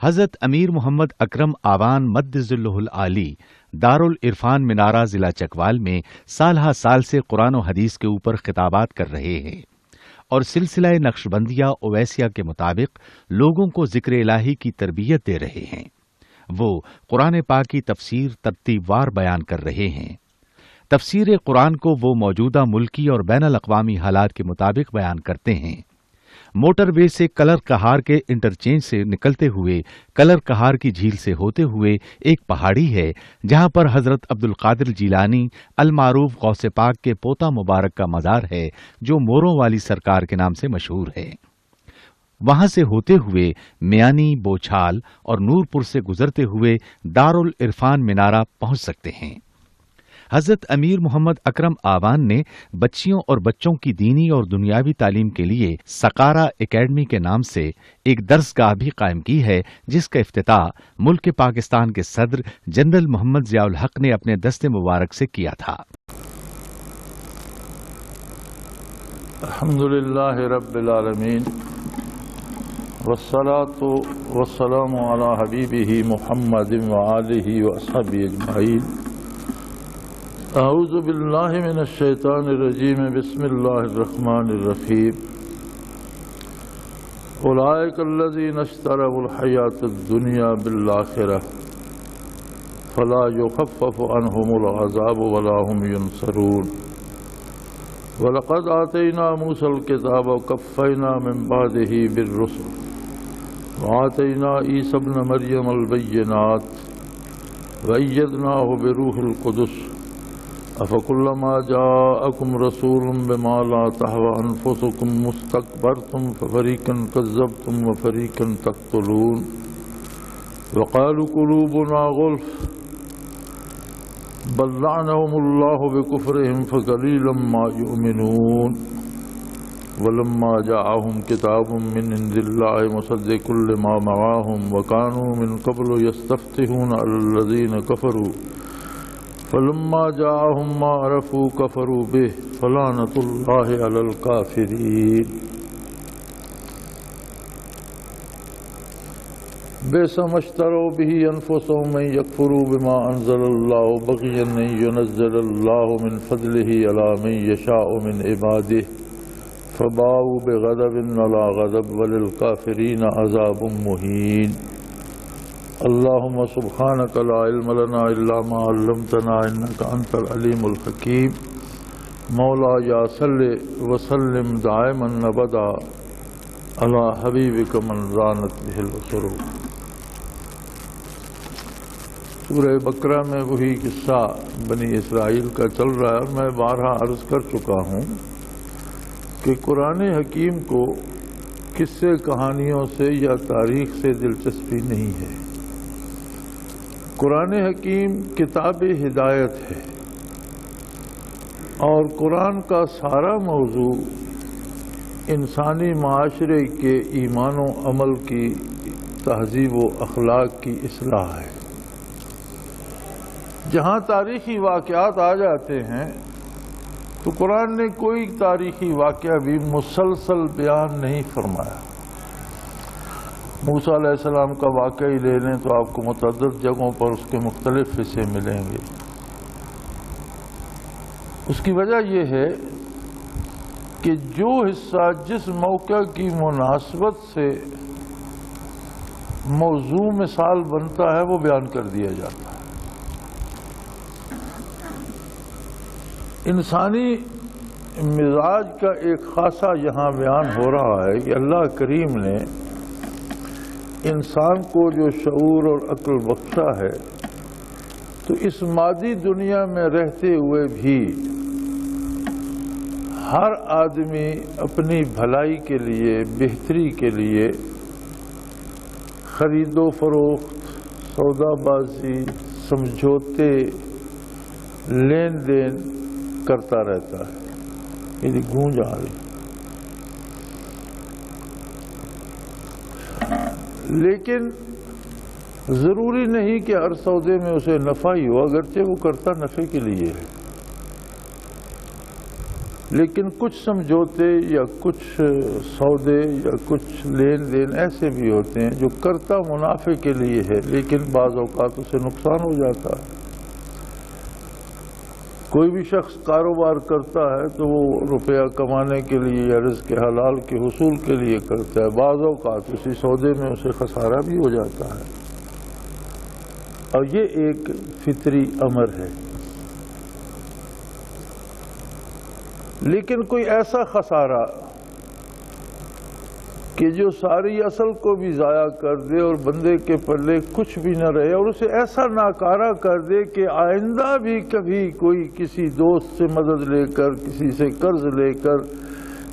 حضرت امیر محمد اکرم آوان مد ظلہ العالی دارالعرفان منارہ ضلع چکوال میں سال ہا سال سے قرآن و حدیث کے اوپر خطابات کر رہے ہیں اور سلسلہ نقشبندیہ اویسیہ کے مطابق لوگوں کو ذکر الہی کی تربیت دے رہے ہیں۔ وہ قرآن پاک کی تفسیر ترتیب وار بیان کر رہے ہیں۔ تفسیر قرآن کو وہ موجودہ ملکی اور بین الاقوامی حالات کے مطابق بیان کرتے ہیں۔ موٹر وے سے کلر کہار کے انٹرچینج سے نکلتے ہوئے کلر کہار کی جھیل سے ہوتے ہوئے ایک پہاڑی ہے جہاں پر حضرت عبد القادر جیلانی المعروف غوث پاک کے پوتا مبارک کا مزار ہے جو موروں والی سرکار کے نام سے مشہور ہے۔ وہاں سے ہوتے ہوئے میانی، بوچھال اور نورپور سے گزرتے ہوئے دارالعرفان منارہ پہنچ سکتے ہیں۔ حضرت امیر محمد اکرم آوان نے بچیوں اور بچوں کی دینی اور دنیاوی تعلیم کے لیے سقارہ اکیڈمی کے نام سے ایک درسگاہ بھی قائم کی ہے جس کا افتتاح ملک پاکستان کے صدر جنرل محمد ضیاء الحق نے اپنے دست مبارک سے کیا تھا۔ الحمدللہ رب العالمین والصلاة والسلام علی حبیبہ محمد وآلہ وصحبہ اجمعین۔ اعوذ باللہ من الشیطان الرجیم بسم اللہ الرحمن الرحیم۔ اولئک الذین اشتروا الحیاة الدنیا بالآخرہ فلا یخفف عنہم العذاب ولا هم ینصرون۔ وَلَقَدْ آتَيْنَا مُوسَى الْكِتَابَ وَقَفَّيْنَا مِنْ بَعْدِهِ بِالرُّسُلِ وَآتَيْنَا عِيسَى ابْنَ مَرْيَمَ الْبَيِّنَاتِ وَأَيَّدْنَاهُ بِرُوحِ الْقُدُسِ أَفَكُلَّمَا جَاءَكُمْ رَسُولٌ بِمَا لَا تَهْوَى أَنفُسُكُمْ مُسْتَكْبَرْتُمْ فَفَرِيقًا كَذَّبْتُمْ وَفَرِيقًا تَقْتُلُونَ وَقَالُوا قُلُوبُنَا غُلْفٌ بل لعنهم الله بكفرهم فقليلا ما يؤمنون ولما جاءهم كتاب من عند الله مصدق لما معهم وكانوا من قبل يستفتحون على الذين كفروا فلما جاءهم ما عرفوا كفروا به فلعنة الله على الكافرين۔ بئس ما اشتروا به انفسهم ان يكفروا بما انزل الله بغيا ان ينزل الله من فضله على من يشاء من عباده فباءوا بغضب على غضب وللكافرين عذاب مهين۔ اللهم سبحانك لا علم لنا الا ما علمتنا انك انت العليم الحكيم۔ مولاي صل وسلم دائما ابدا على حبيبك من رانت به الاسرور۔ سورہ بقرہ میں وہی قصہ بنی اسرائیل کا چل رہا ہے اور میں بارہا عرض کر چکا ہوں کہ قرآن حکیم کو قصے کہانیوں سے یا تاریخ سے دلچسپی نہیں ہے۔ قرآن حکیم کتاب ہدایت ہے اور قرآن کا سارا موضوع انسانی معاشرے کے ایمان و عمل کی تہذیب و اخلاق کی اصلاح ہے۔ جہاں تاریخی واقعات آ جاتے ہیں تو قرآن نے کوئی تاریخی واقعہ بھی مسلسل بیان نہیں فرمایا۔ موسیٰ علیہ السلام کا واقعہ ہی لے لیں تو آپ کو متعدد جگہوں پر اس کے مختلف حصے ملیں گے۔ اس کی وجہ یہ ہے کہ جو حصہ جس موقع کی مناسبت سے موضوع مثال بنتا ہے وہ بیان کر دیا جاتا ہے۔ انسانی مزاج کا ایک خاصہ یہاں بیان ہو رہا ہے کہ اللہ کریم نے انسان کو جو شعور اور عقل بخشا ہے تو اس مادی دنیا میں رہتے ہوئے بھی ہر آدمی اپنی بھلائی کے لیے، بہتری کے لیے خرید و فروخت، سودا بازی، سمجھوتے، لین دین کرتا رہتا ہے۔ یہ گونج آ رہی، لیکن ضروری نہیں کہ ہر سودے میں اسے نفع ہی ہو، اگرچہ وہ کرتا نفع کے لیے ہے، لیکن کچھ سمجھوتے یا کچھ سودے یا کچھ لین دین ایسے بھی ہوتے ہیں جو کرتا منافع کے لیے ہے، لیکن بعض اوقات اسے نقصان ہو جاتا ہے۔ کوئی بھی شخص کاروبار کرتا ہے تو وہ روپیہ کمانے کے لیے یا رزق حلال کے حصول کے لیے کرتا ہے، بعض اوقات اسی سودے میں اسے خسارہ بھی ہو جاتا ہے، اور یہ ایک فطری امر ہے۔ لیکن کوئی ایسا خسارہ کہ جو ساری اصل کو بھی ضائع کر دے اور بندے کے پلے کچھ بھی نہ رہے، اور اسے ایسا ناکارہ کر دے کہ آئندہ بھی کبھی کوئی کسی دوست سے مدد لے کر، کسی سے قرض لے کر،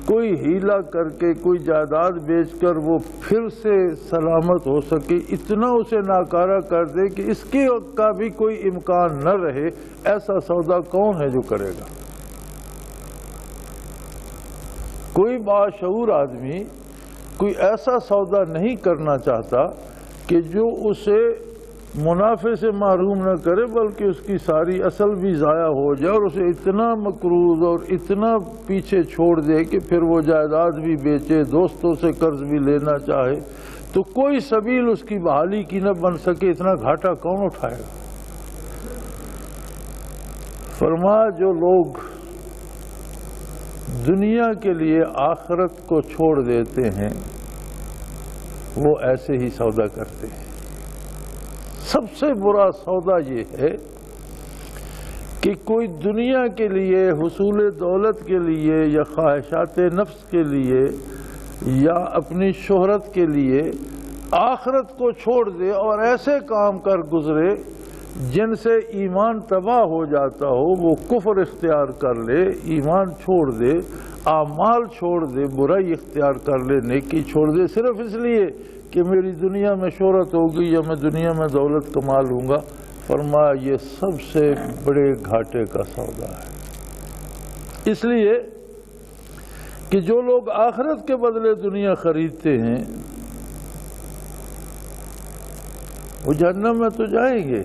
کوئی ہیلا کر کے، کوئی جائیداد بیچ کر وہ پھر سے سلامت ہو سکے، اتنا اسے ناکارہ کر دے کہ اس کے کا بھی کوئی امکان نہ رہے، ایسا سودا کون ہے جو کرے گا؟ کوئی باشعور آدمی کوئی ایسا سودا نہیں کرنا چاہتا کہ جو اسے منافع سے محروم نہ کرے بلکہ اس کی ساری اصل بھی ضائع ہو جائے اور اسے اتنا مقروض اور اتنا پیچھے چھوڑ دے کہ پھر وہ جائیداد بھی بیچے، دوستوں سے قرض بھی لینا چاہے تو کوئی سبیل اس کی بحالی کی نہ بن سکے، اتنا گھاٹا کون اٹھائے گا؟ فرمایا جو لوگ دنیا کے لیے آخرت کو چھوڑ دیتے ہیں وہ ایسے ہی سودا کرتے ہیں۔ سب سے برا سودا یہ ہے کہ کوئی دنیا کے لیے، حصول دولت کے لیے یا خواہشات نفس کے لیے یا اپنی شہرت کے لیے آخرت کو چھوڑ دے اور ایسے کام کر گزرے جن سے ایمان تباہ ہو جاتا ہو، وہ کفر اختیار کر لے، ایمان چھوڑ دے، اعمال چھوڑ دے، برائی اختیار کر لے، نیکی چھوڑ دے، صرف اس لیے کہ میری دنیا میں شہرت ہوگی یا میں دنیا میں دولت کما لوں گا۔ فرمایا یہ سب سے بڑے گھاٹے کا سودا ہے۔ اس لیے کہ جو لوگ آخرت کے بدلے دنیا خریدتے ہیں وہ جہنم میں تو جائیں گے،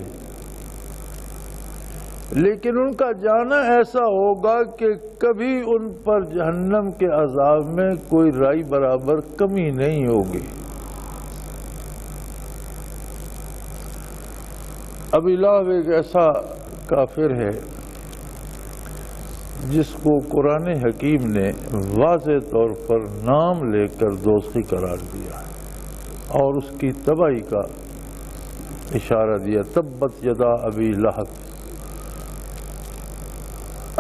لیکن ان کا جانا ایسا ہوگا کہ کبھی ان پر جہنم کے عذاب میں کوئی رائی برابر کمی نہیں ہوگی۔ ابی لہب ایک ایسا کافر ہے جس کو قرآن حکیم نے واضح طور پر نام لے کر دوزخی قرار دیا اور اس کی تباہی کا اشارہ دیا۔ تبت یدا ابی لہب،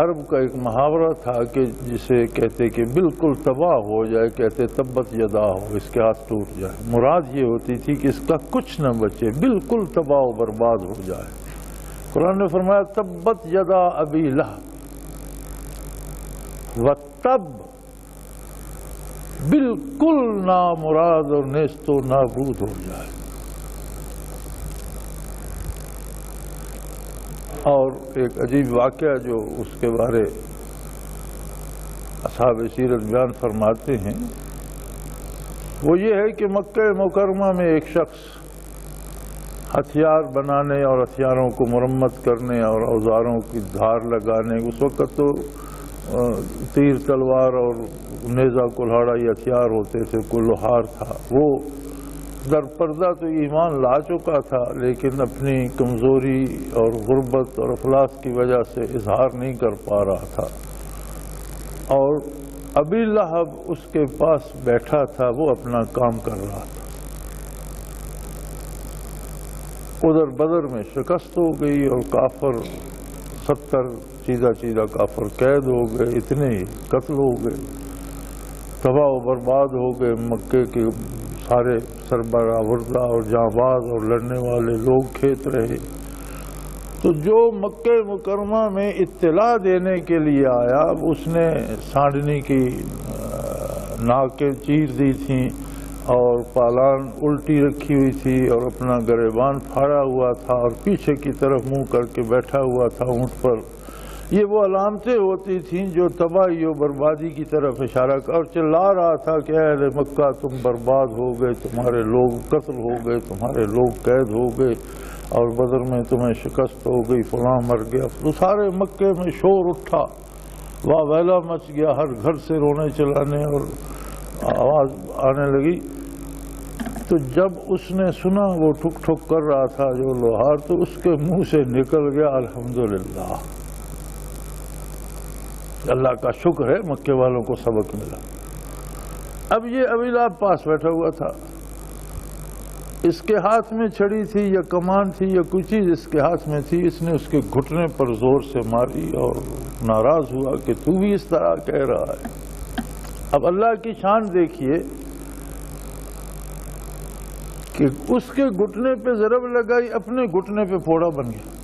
عرب کا ایک محاورہ تھا کہ جسے کہتے کہ بالکل تباہ ہو جائے، کہتے تبت یدا ہو، اس کے ہاتھ ٹوٹ جائے۔ مراد یہ ہوتی تھی کہ اس کا کچھ نہ بچے، بالکل تباہ و برباد ہو جائے۔ قرآن نے فرمایا تبت یدا ابی لہب، وتب، بالکل نامراد اور نیست و نابود ہو جائے۔ اور ایک عجیب واقعہ جو اس کے بارے اصحاب سیرت بیان فرماتے ہیں وہ یہ ہے کہ مکہ مکرمہ میں ایک شخص ہتھیار بنانے اور ہتھیاروں کو مرمت کرنے اور اوزاروں کی دھار لگانے، اس وقت تو تیر تلوار اور نیزہ کلہاڑا یہ ہتھیار ہوتے تھے، کوئی لوہار تھا، وہ در پردہ تو ایمان لا چکا تھا لیکن اپنی کمزوری اور غربت اور افلاس کی وجہ سے اظہار نہیں کر پا رہا تھا، اور ابی لہب اس کے پاس بیٹھا تھا، وہ اپنا کام کر رہا تھا۔ ادھر بدر میں شکست ہو گئی اور کافر 70 چیدہ کافر قید ہو گئے، اتنے ہی قتل ہو گئے، تباہ و برباد ہو گئے۔ مکے کے سارے سربراہ وردہ اور جانباز اور لڑنے والے لوگ کھیت رہے۔ تو جو مکہ مکرمہ میں اطلاع دینے کے لیے آیا، اس نے سانڈنی کی ناکیں چیر دی تھیں اور پالان الٹی رکھی ہوئی تھی اور اپنا گریبان پھاڑا ہوا تھا اور پیچھے کی طرف منہ کر کے بیٹھا ہوا تھا اونٹ پر۔ یہ وہ علامتیں ہوتی تھیں جو تباہی و بربادی کی طرف اشارہ کر، اور چلا رہا تھا کہ اے اہل مکہ تم برباد ہو گئے، تمہارے لوگ قتل ہو گئے، تمہارے لوگ قید ہو گئے اور بدر میں تمہیں شکست ہو گئی، فلاں مر گیا۔ تو سارے مکے میں شور اٹھا واہ ویلا مچ گیا، ہر گھر سے رونے چلانے اور آواز آنے لگی۔ تو جب اس نے سنا وہ ٹھک ٹھک کر رہا تھا جو لوہار، تو اس کے منہ سے نکل گیا الحمدللہ، اللہ کا شکر ہے مکے والوں کو سبق ملا۔ اب یہ ابی لہب پاس بیٹھا ہوا تھا، اس کے ہاتھ میں چھڑی تھی یا کمان تھی یا کوئی چیز اس کے ہاتھ میں تھی، اس نے اس کے گھٹنے پر زور سے ماری اور ناراض ہوا کہ تو بھی اس طرح کہہ رہا ہے۔ اب اللہ کی شان دیکھیے کہ اس کے گھٹنے پہ ضرب لگائی، اپنے گھٹنے پہ پھوڑا بن گیا،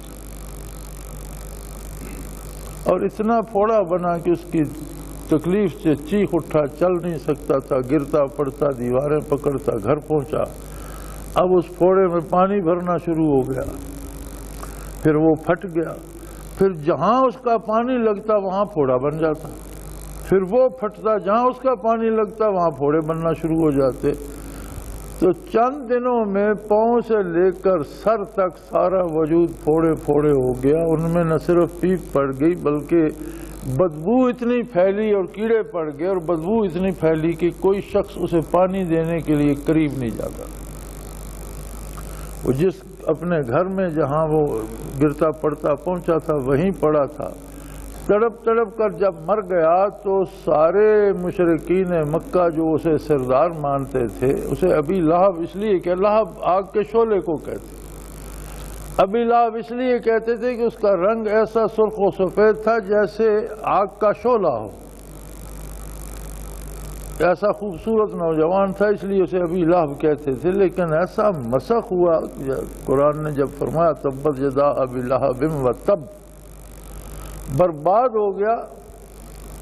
اور اتنا پھوڑا بنا کہ اس کی تکلیف سے چیخ اٹھا، چل نہیں سکتا تھا، گرتا پڑتا، دیواریں پکڑتا، گھر پہنچا۔ اب اس پھوڑے میں پانی بھرنا شروع ہو گیا، پھر وہ پھٹ گیا، پھر جہاں اس کا پانی لگتا وہاں پھوڑا بن جاتا، پھر وہ پھٹتا، جہاں اس کا پانی لگتا وہاں پھوڑے بننا شروع ہو جاتے۔ تو چند دنوں میں پاؤں سے لے کر سر تک سارا وجود پھوڑے پھوڑے ہو گیا۔ ان میں نہ صرف پیپ پڑ گئی بلکہ بدبو اتنی پھیلی اور کیڑے پڑ گئے اور بدبو اتنی پھیلی کہ کوئی شخص اسے پانی دینے کے لیے قریب نہیں جاتا۔ وہ جس اپنے گھر میں جہاں وہ گرتا پڑتا پہنچا تھا وہیں پڑا تھا۔ تڑپ تڑپ کر جب مر گیا تو سارے مشرکین مکہ جو اسے سردار مانتے تھے، اسے ابی لہب اس لیے کہ لہب آگ کے شعلے کو کہتے، ابی لہب اس لیے کہتے تھے کہ اس کا رنگ ایسا سرخ و سفید تھا جیسے آگ کا شعلہ ہو، ایسا خوبصورت نوجوان تھا، اس لیے اسے ابی لہب کہتے تھے۔ لیکن ایسا مسخ ہوا، قرآن نے جب فرمایا تبت یدا ابی لہب وتب، برباد ہو گیا،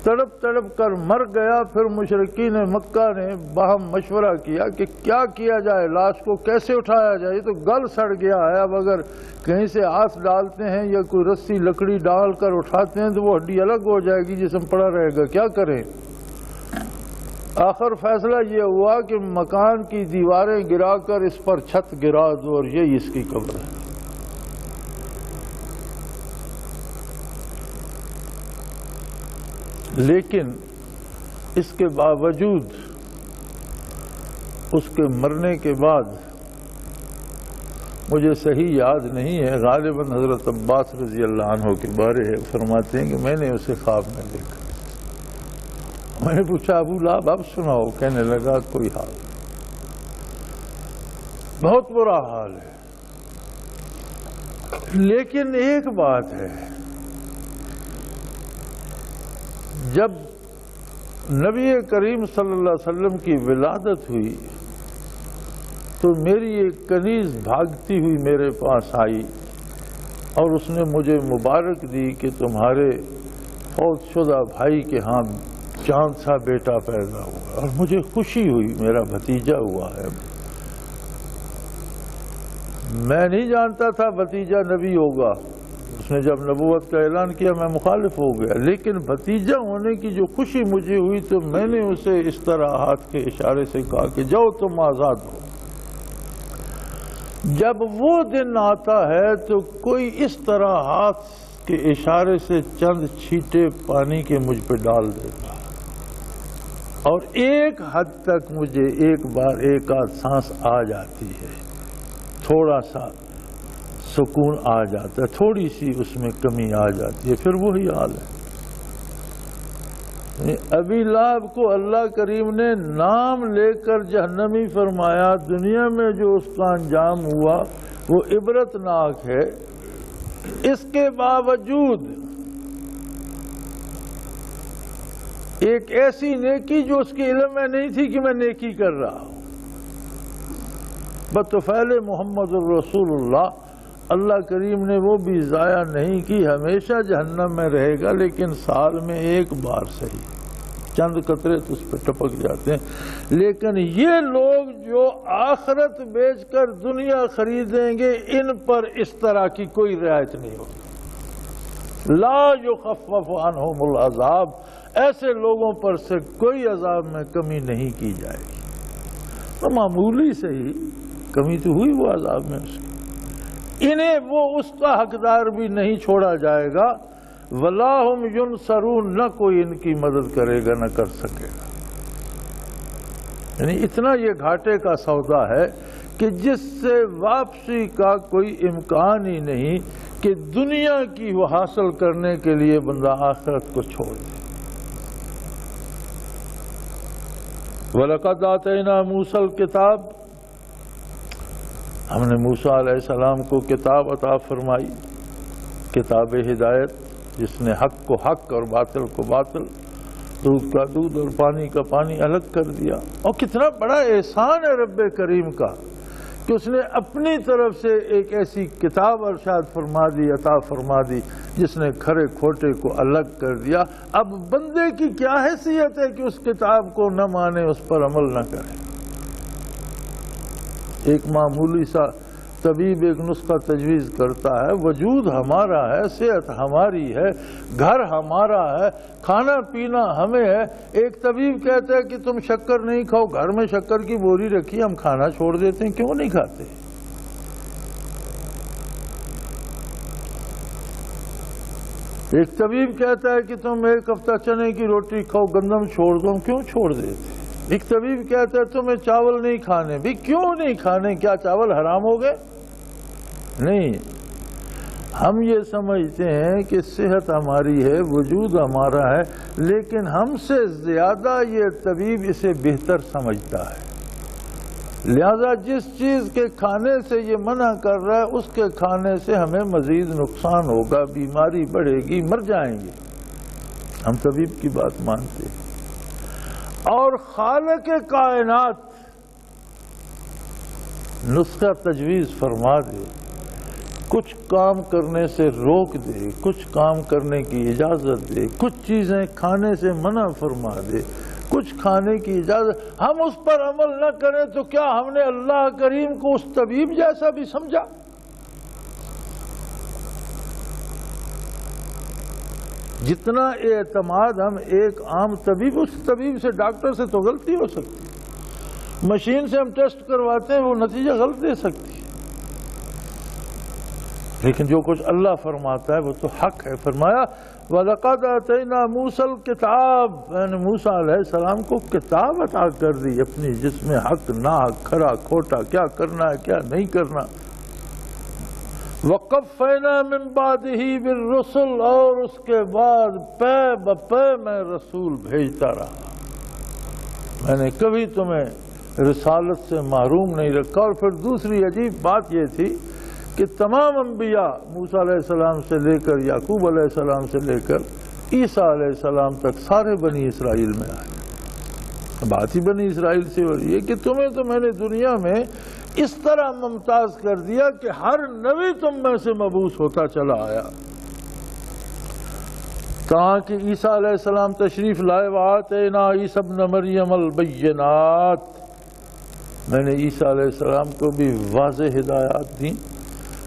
تڑپ تڑپ کر مر گیا۔ پھر مشرکین مکہ نے باہم مشورہ کیا کہ کیا کیا جائے، لاش کو کیسے اٹھایا جائے، یہ تو گل سڑ گیا ہے، اب اگر کہیں سے ہاتھ ڈالتے ہیں یا کوئی رسی لکڑی ڈال کر اٹھاتے ہیں تو وہ ہڈی الگ ہو جائے گی، جسم پڑا رہے گا، کیا کریں؟ آخر فیصلہ یہ ہوا کہ مکان کی دیواریں گرا کر اس پر چھت گرا دو اور یہی اس کی قبر ہے۔ لیکن اس کے باوجود اس کے مرنے کے بعد مجھے صحیح یاد نہیں ہے، غالباً حضرت عباس رضی اللہ عنہ کے بارے ہے، فرماتے ہیں کہ میں نے اسے خواب میں دیکھا۔ میں نے پوچھا ابو لہب اب سناؤ، کہنے لگا کوئی حال، بہت برا حال ہے، لیکن ایک بات ہے، جب نبی کریم صلی اللہ علیہ وسلم کی ولادت ہوئی تو میری ایک کنیز بھاگتی ہوئی میرے پاس آئی اور اس نے مجھے مبارک دی کہ تمہارے فوت شدہ بھائی کے ہاں چاند سا بیٹا پیدا ہوا، اور مجھے خوشی ہوئی، میرا بھتیجا ہوا ہے۔ میں نہیں جانتا تھا بھتیجا نبی ہوگا، اس نے جب نبوت کا اعلان کیا میں مخالف ہو گیا، لیکن بھتیجا ہونے کی جو خوشی مجھے ہوئی تو میں نے اسے اس طرح ہاتھ کے اشارے سے کہا کہ جاؤ تم آزاد ہو۔ جب وہ دن آتا ہے تو کوئی اس طرح ہاتھ کے اشارے سے چند چھینٹے پانی کے مجھ پہ ڈال دیتا، اور ایک حد تک مجھے ایک بار ایک آدھ سانس آ جاتی ہے، تھوڑا سا سکون آ جاتا ہے، تھوڑی سی اس میں کمی آ جاتی ہے، پھر وہی حال ہے۔ ابی لہب کو اللہ کریم نے نام لے کر جہنمی فرمایا، دنیا میں جو اس کا انجام ہوا وہ عبرتناک ہے۔ اس کے باوجود ایک ایسی نیکی جو اس کے علم میں نہیں تھی کہ میں نیکی کر رہا ہوں، بطفیل محمد الرسول اللہ، اللہ کریم نے وہ بھی ضائع نہیں کی، ہمیشہ جہنم میں رہے گا، لیکن سال میں ایک بار صحیح چند قطرے تو اس پہ ٹپک جاتے ہیں۔ لیکن یہ لوگ جو آخرت بیچ کر دنیا خریدیں گے، ان پر اس طرح کی کوئی رعایت نہیں ہوگی، لا یخفف عنہم العذاب، ایسے لوگوں پر سے کوئی عذاب میں کمی نہیں کی جائے گی، تو معمولی سے ہی کمی تو ہوئی وہ عذاب میں اس کی، انہیں وہ اس کا حقدار بھی نہیں چھوڑا جائے گا۔ وَلَا هُمْ يُنصَرُونَ، نہ کوئی ان کی مدد کرے گا نہ کر سکے گا۔ یعنی اتنا یہ گھاٹے کا سودا ہے کہ جس سے واپسی کا کوئی امکان ہی نہیں کہ دنیا کی وہ حاصل کرنے کے لیے بندہ آخرت کو چھوڑ دے۔ وَلَقَدْ آتَيْنَا مُوسَى الْكِتَابَ، ہم نے موسیٰ علیہ السلام کو کتاب عطا فرمائی، کتاب ہدایت، جس نے حق کو حق اور باطل کو باطل، دودھ کا دودھ اور پانی کا پانی الگ کر دیا۔ اور کتنا بڑا احسان ہے رب کریم کا کہ اس نے اپنی طرف سے ایک ایسی کتاب ارشاد فرما دی، عطا فرما دی، جس نے کھرے کھوٹے کو الگ کر دیا۔ اب بندے کی کیا حیثیت ہے کہ اس کتاب کو نہ مانے، اس پر عمل نہ کرے۔ ایک معمولی سا طبیب ایک نسخہ تجویز کرتا ہے، وجود ہمارا ہے، صحت ہماری ہے، گھر ہمارا ہے، کھانا پینا ہمیں ہے۔ ایک طبیب کہتا ہے کہ تم شکر نہیں کھاؤ، گھر میں شکر کی بوری رکھی، ہم کھانا چھوڑ دیتے ہیں، کیوں نہیں کھاتے؟ ایک طبیب کہتا ہے کہ تم ایک ہفتہ چنے کی روٹی کھاؤ، گندم چھوڑ دو، ہم کیوں چھوڑ دیتے؟ ایک طبیب کہتا ہے تمہیں چاول نہیں کھانے، بھی کیوں نہیں کھانے؟ کیا چاول حرام ہو گئے؟ نہیں، ہم یہ سمجھتے ہیں کہ صحت ہماری ہے، وجود ہمارا ہے، لیکن ہم سے زیادہ یہ طبیب اسے بہتر سمجھتا ہے۔ لہذا جس چیز کے کھانے سے یہ منع کر رہا ہے، اس کے کھانے سے ہمیں مزید نقصان ہوگا، بیماری بڑھے گی، مر جائیں گے۔ ہم طبیب کی بات مانتے ہیں۔ اور خالق کائنات نسخہ تجویز فرما دے، کچھ کام کرنے سے روک دے، کچھ کام کرنے کی اجازت دے، کچھ چیزیں کھانے سے منع فرما دے، کچھ کھانے کی اجازت، ہم اس پر عمل نہ کریں تو کیا ہم نے اللہ کریم کو اس طبیب جیسا بھی سمجھا؟ جتنا اعتماد ہم ایک عام طبیب، اس طبیب سے، ڈاکٹر سے تو غلطی ہو سکتی ہے، مشین سے ہم ٹیسٹ کرواتے ہیں وہ نتیجہ غلط دے سکتی ہے، لیکن جو کچھ اللہ فرماتا ہے وہ تو حق ہے۔ فرمایا وَلَقَدْ آتَيْنَا مُوسَى الْكِتَابَ، میں نے موسیٰ علیہ السلام کو کتاب عطا کر دی اپنی، جس میں حق ناحق، کھرا کھوٹا، کیا کرنا ہے کیا نہیں کرنا۔ وَقَفَّيْنَا مِن بَعْدِهِ بِالرُّسُلِ، اور اس کے بعد پے بپے میں رسول بھیجتا رہا، میں نے کبھی تمہیں رسالت سے محروم نہیں رکھا۔ اور پھر دوسری عجیب بات یہ تھی کہ تمام انبیاء، موسیٰ علیہ السلام سے لے کر یعقوب علیہ السلام سے لے کر عیسیٰ علیہ السلام تک، سارے بنی اسرائیل میں آئے۔ بات ہی بنی اسرائیل سے ہو رہی ہے کہ تمہیں تو میں نے دنیا میں اس طرح ممتاز کر دیا کہ ہر نبی تم میں سے مبعوث ہوتا چلا آیا، تاکہ عیسیٰ علیہ السلام تشریف لائے، وَآتَيْنَا عِیسَىٰ ابْنَ مَرْیَمَ الْبَیِّنَاتِ، میں نے عیسیٰ علیہ السلام کو بھی واضح ہدایات دیں،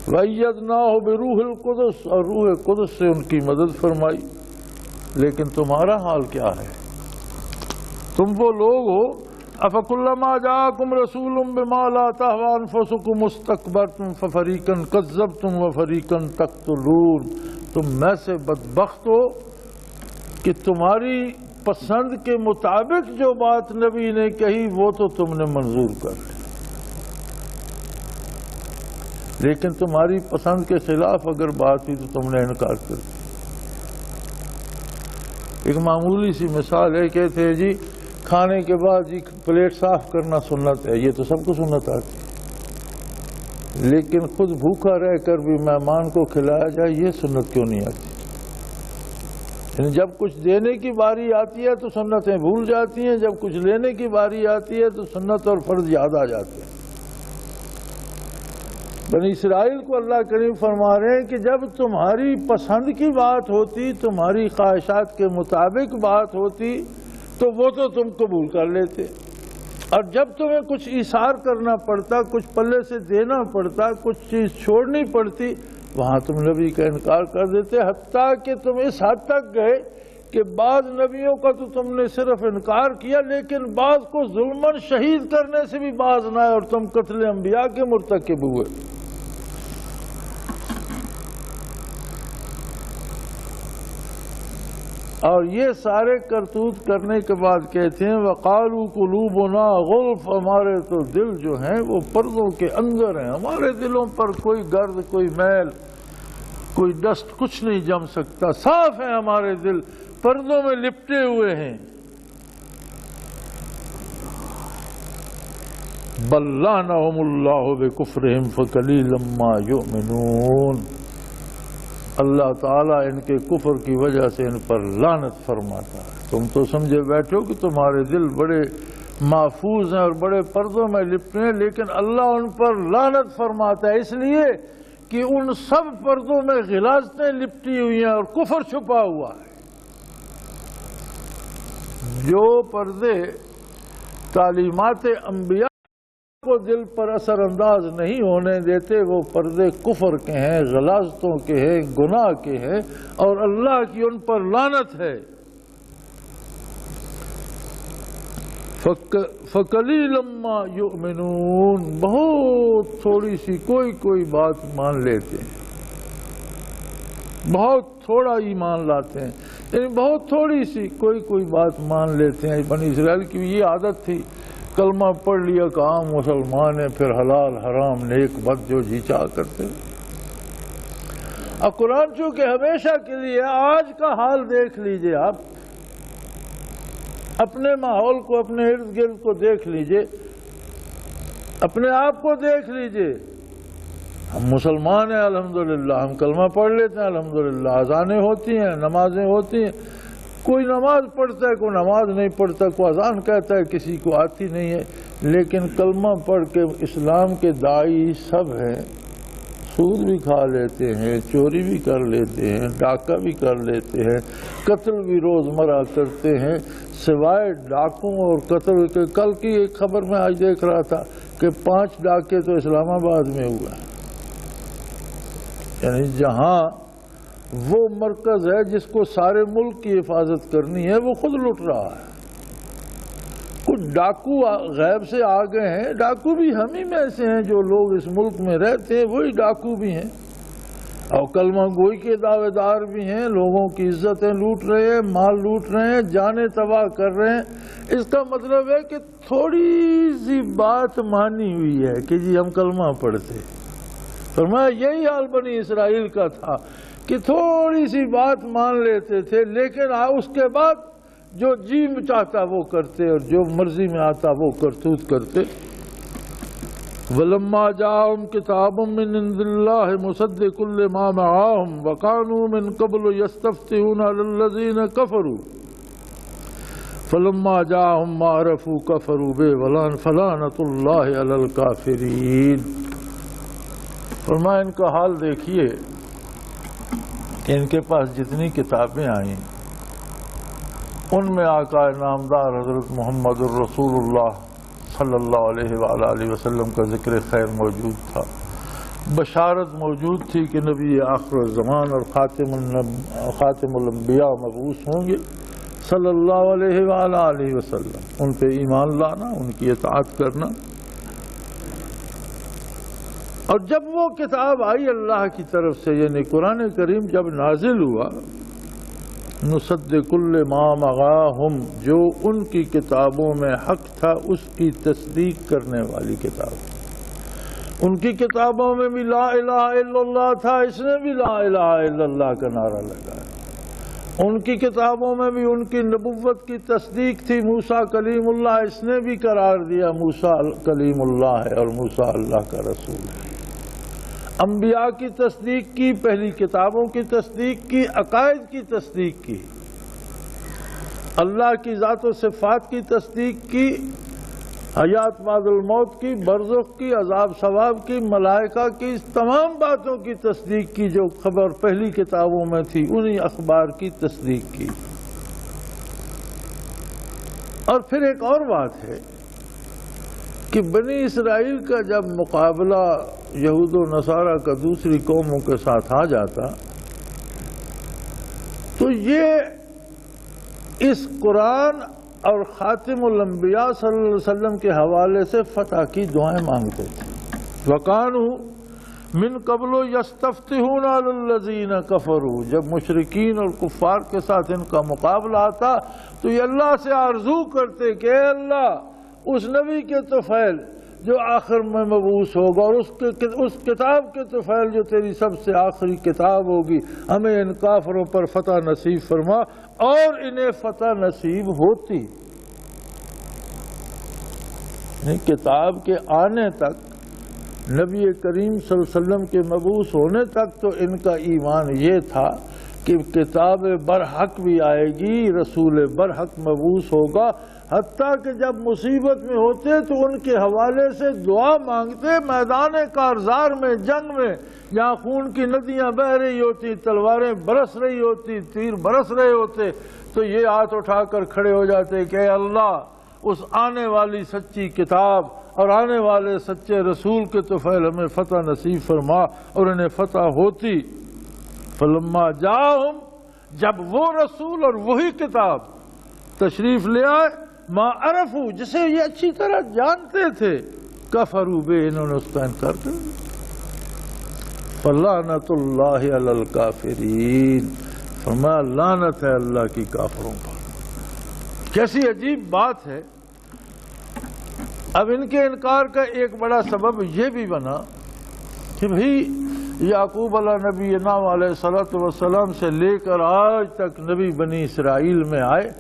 وَأَيَّدْنَاهُ بِرُوحِ الْقُدُسِ، اور روح قدس سے ان کی مدد فرمائی۔ لیکن تمہارا حال کیا ہے؟ تم وہ لوگ ہو، أَفَكُلَّمَا جَاءَكُمْ رَسُولٌ بِمَا لَا تَهْوَىٰ أَنفُسُكُمُ اسْتَكْبَرْتُمْ فَفَرِيقًا كَذَّبْتُمْ وَفَرِيقًا تَقْتُلُونَ، تم میں سے بدبخت ہو کہ تمہاری پسند کے مطابق جو بات نبی نے کہی وہ تو تم نے منظور کر لی، لیکن تمہاری پسند کے خلاف اگر بات ہوئی تو تم نے انکار کر دیا۔ ایک معمولی سی مثال ہے، کہتے ہیں جی کھانے کے بعد جی پلیٹ صاف کرنا سنت ہے، یہ تو سب کو سنت آتی ہے، لیکن خود بھوکا رہ کر بھی مہمان کو کھلایا جائے یہ سنت کیوں نہیں آتی؟ یعنی جب کچھ دینے کی باری آتی ہے تو سنتیں بھول جاتی ہیں، جب کچھ لینے کی باری آتی ہے تو سنت اور فرض یاد آ جاتے ہیں۔ بنی اسرائیل کو اللہ کریم فرما رہے ہیں کہ جب تمہاری پسند کی بات ہوتی، تمہاری خواہشات کے مطابق بات ہوتی تو وہ تو تم قبول کر لیتے، اور جب تمہیں کچھ ایثار کرنا پڑتا، کچھ پلے سے دینا پڑتا، کچھ چیز چھوڑنی پڑتی، وہاں تم نبی کا انکار کر دیتے، حتیٰ کہ تم اس حد تک گئے کہ بعض نبیوں کا تو تم نے صرف انکار کیا، لیکن بعض کو ظلماً شہید کرنے سے بھی باز نہ آئے اور تم قتل انبیاء کے مرتکب ہوئے۔ اور یہ سارے کرتوت کرنے کے بعد کہتے ہیں وَقَالُوا قُلُوبُنَا غُلْفٌ، ہمارے تو دل جو ہیں وہ پردوں کے اندر ہیں، ہمارے دلوں پر کوئی گرد، کوئی میل، کوئی ڈسٹ کچھ نہیں جم سکتا، صاف ہیں ہمارے دل، پردوں میں لپٹے ہوئے ہیں۔ بَلْ لَعَنَهُمُ اللَّهُ بِكُفْرِهِمْ فَقَلِيلًا مَا يُؤْمِنُونَ، اللہ تعالیٰ ان کے کفر کی وجہ سے ان پر لعنت فرماتا ہے۔ تم تو سمجھے بیٹھو کہ تمہارے دل بڑے محفوظ ہیں اور بڑے پردوں میں لپٹے ہیں، لیکن اللہ ان پر لعنت فرماتا ہے، اس لیے کہ ان سب پردوں میں غلاظتیں لپٹی ہوئی ہیں اور کفر چھپا ہوا ہے۔ جو پردے تعلیمات انبیاء کو دل پر اثر انداز نہیں ہونے دیتے، وہ پردے کفر کے ہیں، غلاظتوں کے ہیں، گناہ کے ہیں، اور اللہ کی ان پر لعنت ہے۔ فَقَلِيلًا مَا يُؤْمِنُونَ، بہت تھوڑی سی کوئی بات مان لیتے ہیں، بہت تھوڑا ایمان لاتے ہیں، یعنی بہت تھوڑی سی کوئی بات مان لیتے ہیں۔ بنی اسرائیل کی یہ عادت تھی، کلمہ پڑھ لیا کہ عام مسلمان ہیں، پھر حلال حرام نیک بد جو جی چاہ کرتے۔ اب قرآن چونکہ ہمیشہ کے لیے، آج کا حال دیکھ لیجئے، آپ اپنے ماحول کو، اپنے ارد گرد کو دیکھ لیجئے، اپنے آپ کو دیکھ لیجئے۔ ہم مسلمان ہیں الحمدللہ، ہم کلمہ پڑھ لیتے ہیں الحمدللہ، اذانیں ہوتی ہیں، نمازیں ہوتی ہیں، کوئی نماز پڑھتا ہے، کوئی نماز نہیں پڑھتا، کوئی اذان کہتا ہے، کسی کو آتی نہیں ہے، لیکن کلمہ پڑھ کے اسلام کے داعی سب ہیں، سود بھی کھا لیتے ہیں، چوری بھی کر لیتے ہیں، ڈاکہ بھی کر لیتے ہیں، قتل بھی روزمرہ کرتے ہیں، سوائے ڈاکوں اور قتل کے۔ کل کی ایک خبر میں آج دیکھ رہا تھا کہ 5 ڈاکے تو اسلام آباد میں ہوئے ہیں، یعنی جہاں وہ مرکز ہے جس کو سارے ملک کی حفاظت کرنی ہے، وہ خود لٹ رہا ہے۔ کچھ ڈاکو غیب سے آ گئے ہیں، ڈاکو بھی ہم ہی میں سے ہیں، جو لوگ اس ملک میں رہتے ہیں وہی ڈاکو بھی ہیں، اور کلمہ گوئی کے دعوے دار بھی ہیں، لوگوں کی عزتیں لوٹ رہے ہیں، مال لوٹ رہے ہیں، جانیں تباہ کر رہے ہیں۔ اس کا مطلب ہے کہ تھوڑی سی بات مانی ہوئی ہے کہ جی ہم کلمہ پڑھتے، فرمایا یہی حال بنی اسرائیل کا تھا کہ تھوڑی سی بات مان لیتے تھے، لیکن اس کے بعد جو جی چاہتا وہ کرتے اور جو مرضی میں آتا وہ کرتوت کرتے۔ وَلَمَّا جَاءَهُمْ كِتَابٌ مِّنْ عِندِ اللَّهِ مُصَدِّقٌ لِّمَا مَعَهُمْ وَكَانُوا مِن قَبْلُ يَسْتَفْتِحُونَ عَلَى الَّذِينَ كَفَرُوا فَلَمَّا جَاءَهُم مَّا عَرَفُوا كَفَرُوا بِهِ فَلَعنَةُ اللَّهِ عَلَى الْكَافِرِينَ۔ فرمایا ان کا حال دیکھیے کہ ان کے پاس جتنی کتابیں آئیں ان میں آقا نامدار حضرت محمد الرسول اللہ صلی اللہ علیہ وآلہ وسلم کا ذکر خیر موجود تھا، بشارت موجود تھی کہ نبی آخر الزمان اور خاتم الانبیاء مبعوث ہوں گے صلی اللہ علیہ وآلہ وسلم، ان پہ ایمان لانا، ان کی اطاعت کرنا۔ اور جب وہ کتاب آئی اللہ کی طرف سے، یعنی قرآن کریم جب نازل ہوا، نصدق لما معاہم، جو ان کی کتابوں میں حق تھا اس کی تصدیق کرنے والی کتاب۔ ان کی کتابوں میں بھی لا الہ الا اللہ تھا، اس نے بھی لا الہ الا اللہ کا نعرہ لگایا۔ ان کی کتابوں میں بھی ان کی نبوت کی تصدیق تھی، موسیٰ کلیم اللہ، اس نے بھی قرار دیا موسیٰ کلیم اللہ ہے اور موسیٰ اللہ کا رسول ہے۔ انبیاء کی تصدیق کی، پہلی کتابوں کی تصدیق کی، عقائد کی تصدیق کی، اللہ کی ذات و صفات کی تصدیق کی، حیات بعد الموت کی، برزخ کی، عذاب ثواب کی، ملائکہ کی، اس تمام باتوں کی تصدیق کی جو خبر پہلی کتابوں میں تھی، انہی اخبار کی تصدیق کی۔ اور پھر ایک اور بات ہے کہ بنی اسرائیل کا جب مقابلہ یہود و نصارہ کا دوسری قوموں کے ساتھ آ جاتا تو یہ اس قرآن اور خاتم الانبیاء صلی اللہ علیہ وسلم کے حوالے سے فتح کی دعائیں مانگتے تھے۔ وَقَانُوا من قبل یستفتحون علی الذین کفروا، جب مشرکین اور کفار کے ساتھ ان کا مقابلہ آتا تو یہ اللہ سے آرزو کرتے کہ اے اللہ اس نبی کے طفیل جو آخر میں مبعوث ہوگا اور اس کتاب کے طفیل جو تیری سب سے آخری کتاب ہوگی، ہمیں ان کافروں پر فتح نصیب فرما، اور انہیں فتح نصیب ہوتی۔ کتاب کے آنے تک، نبی کریم صلی اللہ علیہ وسلم کے مبعوث ہونے تک تو ان کا ایمان یہ تھا کہ کتاب برحق بھی آئے گی، رسول برحق مبعوث ہوگا، حتیٰ کہ جب مصیبت میں ہوتے تو ان کے حوالے سے دعا مانگتے۔ میدان کارزار میں، جنگ میں، جہاں خون کی ندیاں بہہ رہی ہوتی، تلواریں برس رہی ہوتی، تیر برس رہے ہوتے، تو یہ ہاتھ اٹھا کر کھڑے ہو جاتے کہ اے اللہ اس آنے والی سچی کتاب اور آنے والے سچے رسول کے طفیل ہمیں فتح نصیب فرما، اور انہیں فتح ہوتی۔ فلما جاءہم، جب وہ رسول اور وہی کتاب تشریف لے آئے، ما عرفو، جسے یہ اچھی طرح جانتے تھے، کفروا بہ، انہوں نے اس کا انکار کر دیا۔ فلعنۃ اللہ علی الکافرین، فرمایا لعنت ہے اللہ کی کافروں پر۔ کیسی عجیب بات ہے۔ اب ان کے انکار کا ایک بڑا سبب یہ بھی بنا کہ بھئی یعقوب علیہ نبینا علیہ الصلوۃ والسلام سے لے کر آج تک نبی بنی اسرائیل میں آئے،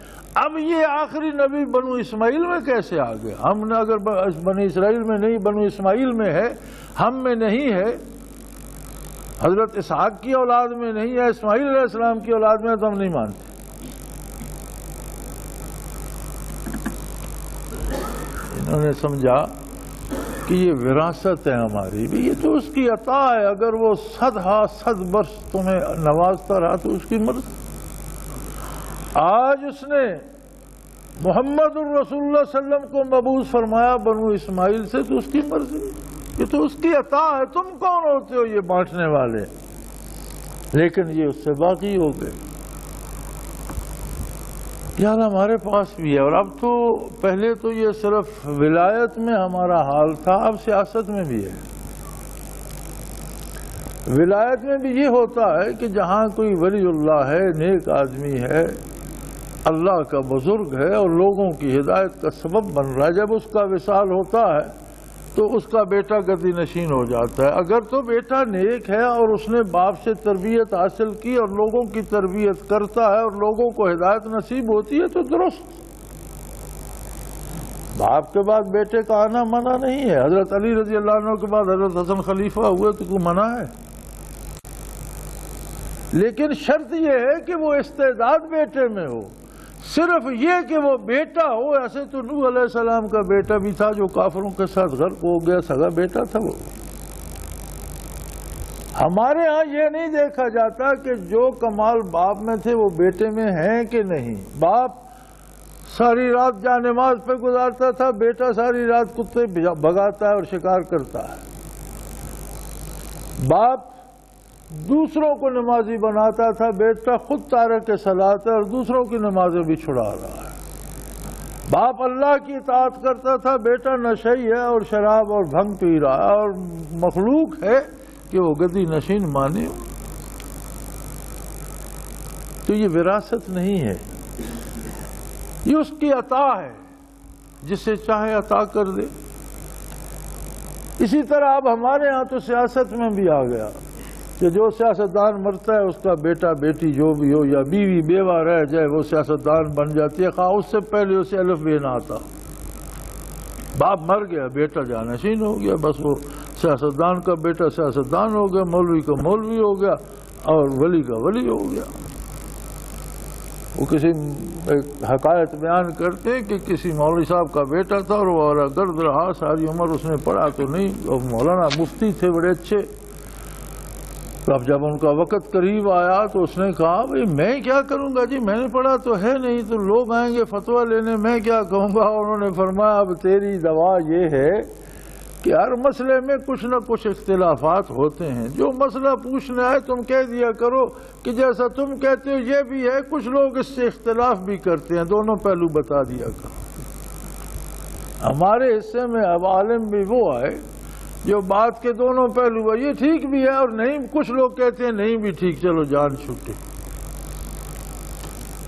اب یہ آخری نبی بنو اسماعیل میں کیسے آ گیا؟ ہم نے اگر بنی اسرائیل میں نہیں، بنو اسماعیل میں ہے، ہم میں نہیں ہے، حضرت اسحاق کی اولاد میں نہیں ہے، اسماعیل علیہ السلام کی اولاد میں، تو ہم نہیں مانتے۔ انہوں نے سمجھا کہ یہ وراثت ہے ہماری بھی، یہ تو اس کی عطا ہے، اگر وہ 100 برس تمہیں نوازتا رہا تو اس کی مرضی۔ آج اس نے محمد الرسول اللہ صلی اللہ علیہ وسلم کو مبعوث فرمایا بنو اسماعیل سے، تو اس کی مرضی، یہ تو اس کی عطا ہے، تم کون ہوتے ہو یہ بانٹنے والے؟ لیکن یہ اس سے باقی ہو گئے۔ یار ہمارے پاس بھی ہے، اور اب تو پہلے تو یہ صرف ولایت میں ہمارا حال تھا، اب سیاست میں بھی ہے۔ ولایت میں بھی یہ ہوتا ہے کہ جہاں کوئی ولی اللہ ہے، نیک آدمی ہے، اللہ کا بزرگ ہے اور لوگوں کی ہدایت کا سبب بن رہا ہے، جب اس کا وصال ہوتا ہے تو اس کا بیٹا گدی نشین ہو جاتا ہے۔ اگر تو بیٹا نیک ہے اور اس نے باپ سے تربیت حاصل کی اور لوگوں کی تربیت کرتا ہے اور لوگوں کو ہدایت نصیب ہوتی ہے تو درست۔ باپ کے بعد بیٹے کا آنا منع نہیں ہے۔ حضرت علی رضی اللہ عنہ کے بعد حضرت حسن خلیفہ ہوئے تو کوئی منع ہے؟ لیکن شرط یہ ہے کہ وہ استعداد بیٹے میں ہو، صرف یہ کہ وہ بیٹا ہو۔ ایسے تو نوح علیہ السلام کا بیٹا بھی تھا جو کافروں کے ساتھ غرق ہو گیا، سگا بیٹا تھا وہ۔ ہمارے ہاں یہ نہیں دیکھا جاتا کہ جو کمال باپ میں تھے وہ بیٹے میں ہیں کہ نہیں۔ باپ ساری رات جا نماز پہ گزارتا تھا، بیٹا ساری رات کتے بھگاتا ہے اور شکار کرتا ہے۔ باپ دوسروں کو نمازی بناتا تھا، بیٹا خود تارک صلاۃ ہے اور دوسروں کی نمازیں بھی چھڑا رہا ہے۔ باپ اللہ کی اطاعت کرتا تھا، بیٹا نشئی ہے اور شراب اور بھنگ پی رہا ہے، اور مخلوق ہے کہ وہ گدی نشین مانے۔ تو یہ وراثت نہیں ہے، یہ اس کی عطا ہے، جسے چاہے عطا کر دے۔ اسی طرح اب ہمارے ہاں تو سیاست میں بھی آ گیا کہ جو سیاستدان مرتا ہے اس کا بیٹا بیٹی جو بھی ہو یا بیوی بیوہ رہ جائے وہ سیاستدان بن جاتی ہے، خواہ اس سے پہلے اسے الف بے نہ آتا۔ باپ مر گیا، بیٹا جانشین ہو گیا، بس وہ سیاستدان کا بیٹا سیاستدان ہو گیا، مولوی کا مولوی ہو گیا اور ولی کا ولی ہو گیا۔ وہ کسی حکایت بیان کرتے کہ کسی مولوی صاحب کا بیٹا تھا اور وہ گرد رہا ساری عمر، اس نے پڑھا تو نہیں، اور مولانا مفتی تھے بڑے اچھے۔ تو اب جب ان کا وقت قریب آیا تو اس نے کہا بھئی میں کیا کروں گا جی، میں نے پڑھا تو ہے نہیں، تو لوگ آئیں گے فتویٰ لینے، میں کیا کہوں گا۔ انہوں نے فرمایا اب تیری دوا یہ ہے کہ ہر مسئلے میں کچھ نہ کچھ اختلافات ہوتے ہیں، جو مسئلہ پوچھنے آئے تم کہہ دیا کرو کہ جیسا تم کہتے ہو یہ بھی ہے، کچھ لوگ اس سے اختلاف بھی کرتے ہیں، دونوں پہلو بتا دیا کرو۔ ہمارے حصے میں اب عالم بھی وہ آئے جو بات کے دونوں پہلو ہے، یہ ٹھیک بھی ہے اور نہیں، کچھ لوگ کہتے ہیں نہیں بھی ٹھیک، چلو جان چھوٹے۔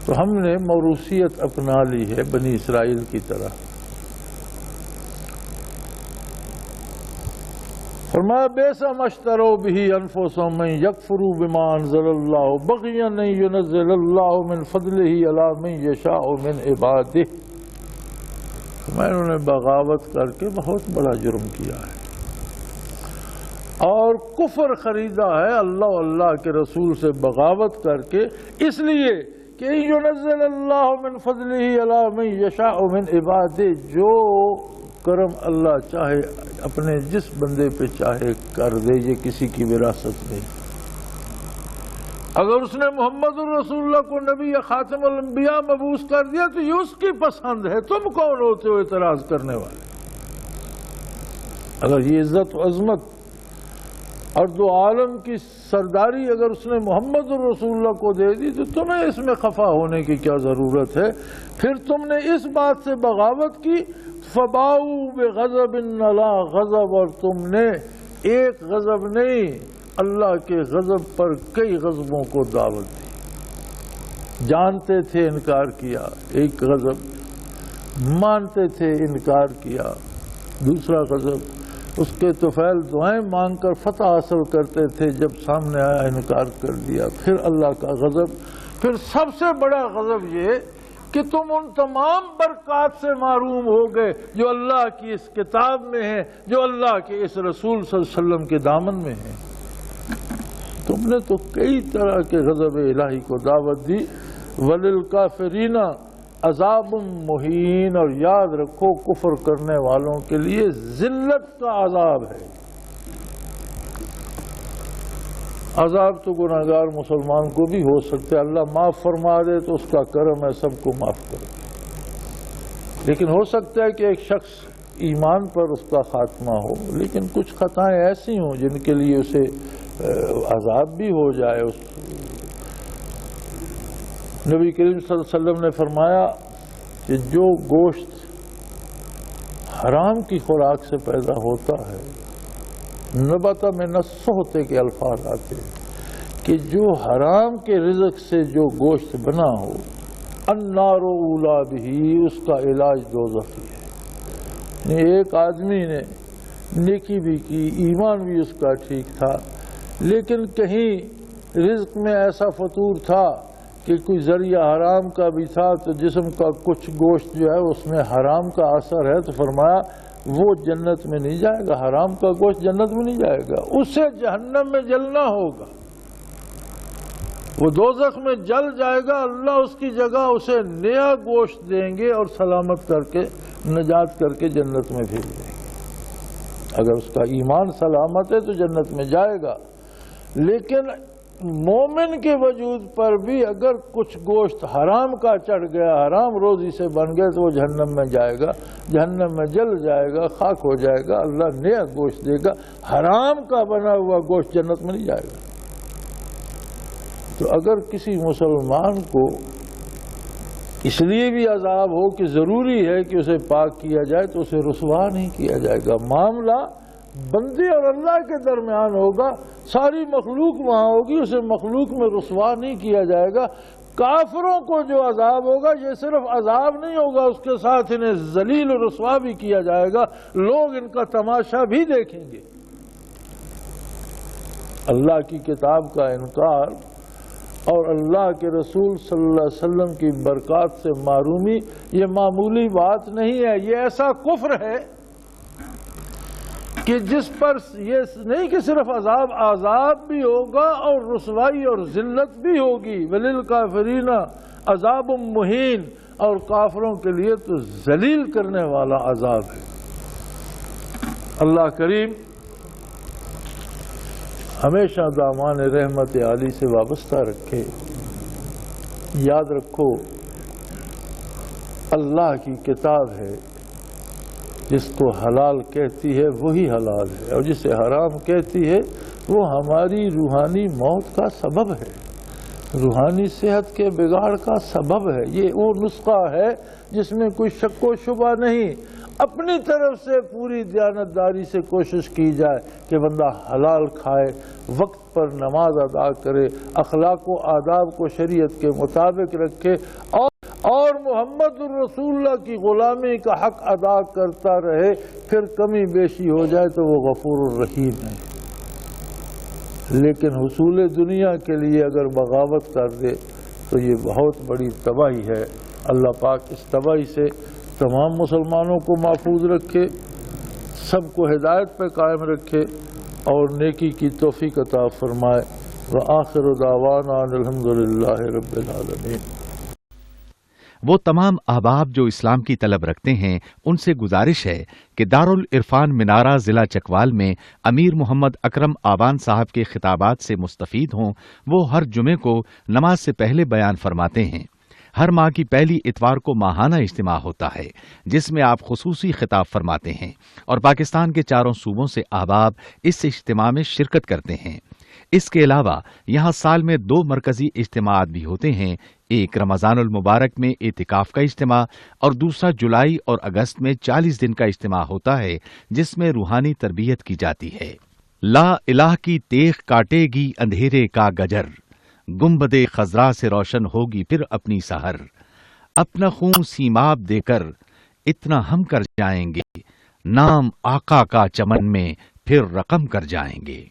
تو ہم نے موروثیت اپنا لی ہے بنی اسرائیل کی طرح۔ فرمایا بئس ما اشتروا بہ انفسہم من یکفروا بما انزل اللہ بغیا ان ینزل اللہ من فضلہ علی من یشاء من عبادہ۔ انہوں نے بغاوت کر کے بہت بڑا جرم کیا ہے اور کفر خریدا ہے اللہ و اللہ کے رسول سے بغاوت کر کے، اس لیے کہ ینزل اللہ من فضلہ علی من یشاء من عبادہ، جو کرم اللہ چاہے اپنے جس بندے پہ چاہے کر دے، یہ کسی کی وراثت نہیں۔ اگر اس نے محمد الرسول اللہ کو نبی یا خاتم الانبیاء مبعوث کر دیا تو یہ اس کی پسند ہے، تم کون ہوتے ہو اعتراض کرنے والے؟ اگر یہ عزت و عظمت اور دو عالم کی سرداری اگر اس نے محمد الرسول اللہ کو دے دی تو تمہیں اس میں خفا ہونے کی کیا ضرورت ہے؟ پھر تم نے اس بات سے بغاوت کی، فَبَاءُوا بِغَضَبٍ عَلَىٰ غضب، اور تم نے ایک غضب نہیں، اللہ کے غضب پر کئی غضبوں کو دعوت دی۔ جانتے تھے انکار کیا، ایک غضب، مانتے تھے انکار کیا، دوسرا غضب، اس کے طفیل دعائیں مانگ کر فتح حاصل کرتے تھے، جب سامنے آیا انکار کر دیا، پھر اللہ کا غضب، پھر سب سے بڑا غضب یہ کہ تم ان تمام برکات سے محروم ہو گئے جو اللہ کی اس کتاب میں ہیں، جو اللہ کے اس رسول صلی اللہ علیہ وسلم کے دامن میں ہیں۔ تم نے تو کئی طرح کے غضب الہی کو دعوت دی۔ وَلِلْكَافِرِينَ عذاب مہین، اور یاد رکھو کفر کرنے والوں کے لیے ذلت کا عذاب ہے۔ عذاب تو گناہگار مسلمان کو بھی ہو سکتا ہے، اللہ معاف فرما دے تو اس کا کرم ہے، سب کو معاف کرے، لیکن ہو سکتا ہے کہ ایک شخص ایمان پر اس کا خاتمہ ہو، لیکن کچھ خطائیں ایسی ہوں جن کے لیے اسے عذاب بھی ہو جائے۔ نبی کریم صلی اللہ علیہ وسلم نے فرمایا کہ جو گوشت حرام کی خوراک سے پیدا ہوتا ہے، نبت من السحت کے الفاظ آتے ہیں کہ جو حرام کے رزق سے جو گوشت بنا ہو، النار اولی بہ، اس کا علاج دوزخ ہے۔ ایک آدمی نے نیکی بھی کی، ایمان بھی اس کا ٹھیک تھا، لیکن کہیں رزق میں ایسا فطور تھا کہ کوئی ذریعہ حرام کا بھی تھا، تو جسم کا کچھ گوشت جو ہے اس میں حرام کا اثر ہے، تو فرمایا وہ جنت میں نہیں جائے گا، حرام کا گوشت جنت میں نہیں جائے گا، اسے جہنم میں جلنا ہوگا، وہ دوزخ میں جل جائے گا، اللہ اس کی جگہ اسے نیا گوشت دیں گے اور سلامت کر کے نجات کر کے جنت میں بھیج دیں گے۔ اگر اس کا ایمان سلامت ہے تو جنت میں جائے گا، لیکن مومن کے وجود پر بھی اگر کچھ گوشت حرام کا چڑھ گیا، حرام روزی سے بن گیا، تو وہ جہنم میں جائے گا، جہنم میں جل جائے گا، خاک ہو جائے گا، اللہ نیا گوشت دے گا، حرام کا بنا ہوا گوشت جنت میں نہیں جائے گا۔ تو اگر کسی مسلمان کو اس لیے بھی عذاب ہو کہ ضروری ہے کہ اسے پاک کیا جائے، تو اسے رسوا نہیں کیا جائے گا، معاملہ بندے اور اللہ کے درمیان ہوگا، ساری مخلوق وہاں ہوگی، اسے مخلوق میں رسوا نہیں کیا جائے گا۔ کافروں کو جو عذاب ہوگا یہ صرف عذاب نہیں ہوگا، اس کے ساتھ انہیں ذلیل و رسوا بھی کیا جائے گا، لوگ ان کا تماشا بھی دیکھیں گے۔ اللہ کی کتاب کا انکار اور اللہ کے رسول صلی اللہ علیہ وسلم کی برکات سے محرومی یہ معمولی بات نہیں ہے، یہ ایسا کفر ہے کہ جس پر یہ نہیں کہ صرف عذاب بھی ہوگا اور رسوائی اور ذلت بھی ہوگی۔ وَلِلْكَافِرِينَ عذاب مہین، اور کافروں کے لیے تو ذلیل کرنے والا عذاب ہے۔ اللہ کریم ہمیشہ دامان رحمت عالی سے وابستہ رکھے۔ یاد رکھو اللہ کی کتاب ہے، جس کو حلال کہتی ہے وہی حلال ہے، اور جسے حرام کہتی ہے وہ ہماری روحانی موت کا سبب ہے۔ روحانی صحت کے بگاڑ کا سبب ہے، یہ وہ نسخہ ہے جس میں کوئی شک و شبہ نہیں۔ اپنی طرف سے پوری دیانتداری سے کوشش کی جائے کہ بندہ حلال کھائے، وقت پر نماز ادا کرے، اخلاق و آداب کو شریعت کے مطابق رکھے اور محمد الرسول اللہ کی غلامی کا حق ادا کرتا رہے۔ پھر کمی بیشی ہو جائے تو وہ غفور الرحیم ہے، لیکن حصول دنیا کے لیے اگر بغاوت کر دے تو یہ بہت بڑی تباہی ہے۔ اللہ پاک اس تباہی سے تمام مسلمانوں کو محفوظ رکھے، سب کو ہدایت پہ قائم رکھے اور نیکی کی توفیق عطا فرمائے۔ وآخر دعوانا ان الحمدللہ رب العالمین۔ وہ تمام احباب جو اسلام کی طلب رکھتے ہیں ان سے گزارش ہے کہ دارالعرفان منارہ ضلع چکوال میں امیر محمد اکرم آوان صاحب کے خطابات سے مستفید ہوں۔ وہ ہر جمعے کو نماز سے پہلے بیان فرماتے ہیں۔ ہر ماہ کی پہلی اتوار کو ماہانہ اجتماع ہوتا ہے جس میں آپ خصوصی خطاب فرماتے ہیں اور پاکستان کے چاروں صوبوں سے احباب اس اجتماع میں شرکت کرتے ہیں۔ اس کے علاوہ یہاں سال میں 2 مرکزی اجتماعات بھی ہوتے ہیں، ایک رمضان المبارک میں اعتکاف کا اجتماع اور دوسرا جولائی اور اگست میں 40 دن کا اجتماع ہوتا ہے جس میں روحانی تربیت کی جاتی ہے۔ لا الہ کی تیغ کاٹے گی اندھیرے کا گجر، گنبد خضرا سے روشن ہوگی پھر اپنی سحر، اپنا خون سیماب دے کر اتنا ہم کر جائیں گے، نام آقا کا چمن میں پھر رقم کر جائیں گے۔